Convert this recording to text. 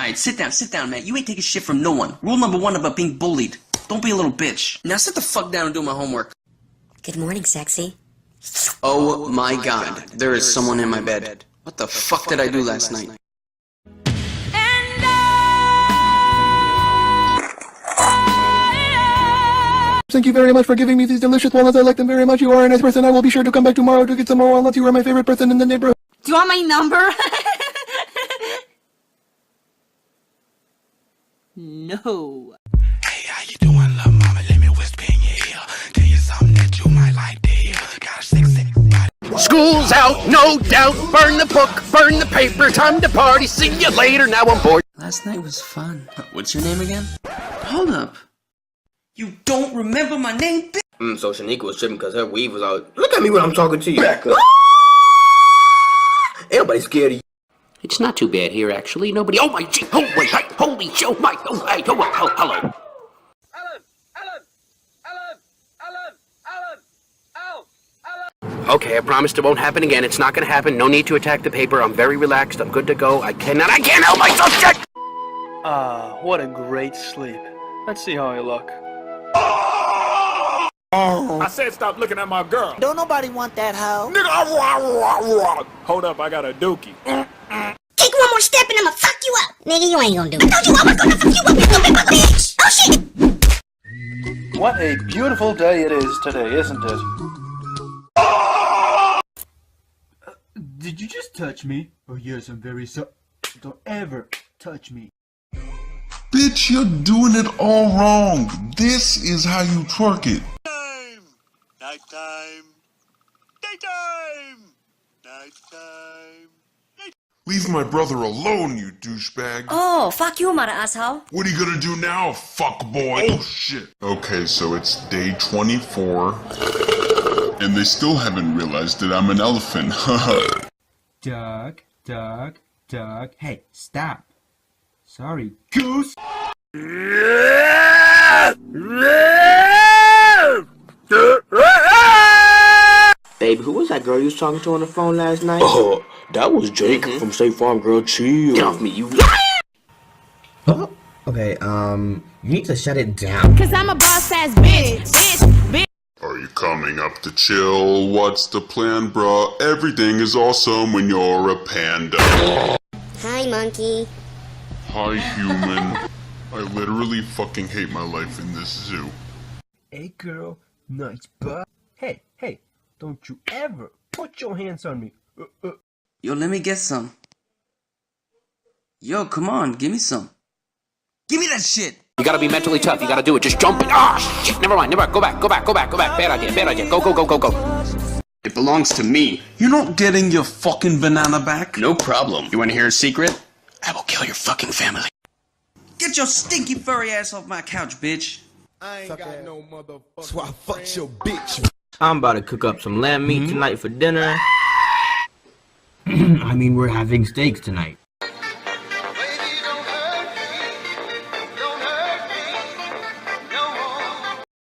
Alright, sit down, man. You ain't taking shit from no one. Rule number 1 about being bullied. Don't be a little bitch. Now sit the fuck down and do my homework. Good morning, sexy. Oh my god, there is someone in my bed. What the fuck did I do last night? Thank you very much for giving me these delicious walnuts. I like them very much. You are a nice person. I will be sure to come back tomorrow to get some more walnuts. You are my favorite person in the neighborhood. Do you want my number? No. Hey, how you doing, love mama? Let me whisper in your ear. Tell you something that you might like to hear. Got a sexy body. School's out, no doubt. Burn the book, burn the paper. Time to party. See you later. Now I'm bored. Last night was fun. What's your name again? Hold up. You don't remember my name, bitch? So Shaniqua was tripping because her weave was out. Look at me when I'm talking to you. Back up. Everybody's scared of you. It's not too bad here, actually. Nobody. Oh my gee! Oh wait! Hey, holy show! My oh hey! Oh, hello! Alan! Okay, I promised it won't happen again. It's not gonna happen. No need to attack the paper. I'm very relaxed. I'm good to go. I can't help myself, Jack! What a great sleep. Let's see how I look. I said stop looking at my girl. Don't nobody want that hoe. Nigga, hold up, I got a dookie. Take one more step and I'ma fuck you up. Nigga, you ain't gonna do it. I told you I was gonna fuck you up, you stupid bitch. Oh shit. What a beautiful day it is today, isn't it? Did you just touch me? Oh yes, I'm very sorry. Don't ever touch me. Bitch, you're doing it all wrong. This is how you twerk it. Nighttime. Daytime. Nighttime. Leave my brother alone, you douchebag. Oh, fuck you, mother asshole. What are you gonna do now, fuck boy? Oh shit. Okay, so it's day 24. And they still haven't realized that I'm an elephant. Duck, duck, duck. Hey, stop. Sorry, goose. Baby, who was that girl you was talking to on the phone last night? Oh, that was Jake from State Farm, girl. Chill. Get off me, you. Oh, okay, you need to shut it down. Cause I'm a boss-ass bitch. Are you coming up to chill? What's the plan, bruh? Everything is awesome when you're a panda. Hi, monkey. Hi, human. I literally fucking hate my life in this zoo. Hey, girl. Nice butt. Hey, hey. Don't you ever put your hands on me. Yo, let me get some. Yo, come on, give me some. Give me that shit! You gotta be mentally tough. You gotta do it. Just jump. Shit. Never mind. Go back. Bad idea. Go. It belongs to me. You're not getting your fucking banana back. No problem. You wanna hear a secret? I will kill your fucking family. Get your stinky furry ass off my couch, bitch. I ain't got no motherfucker. So I fucked your bitch. I'm about to cook up some lamb meat tonight for dinner. I mean, we're having steaks tonight.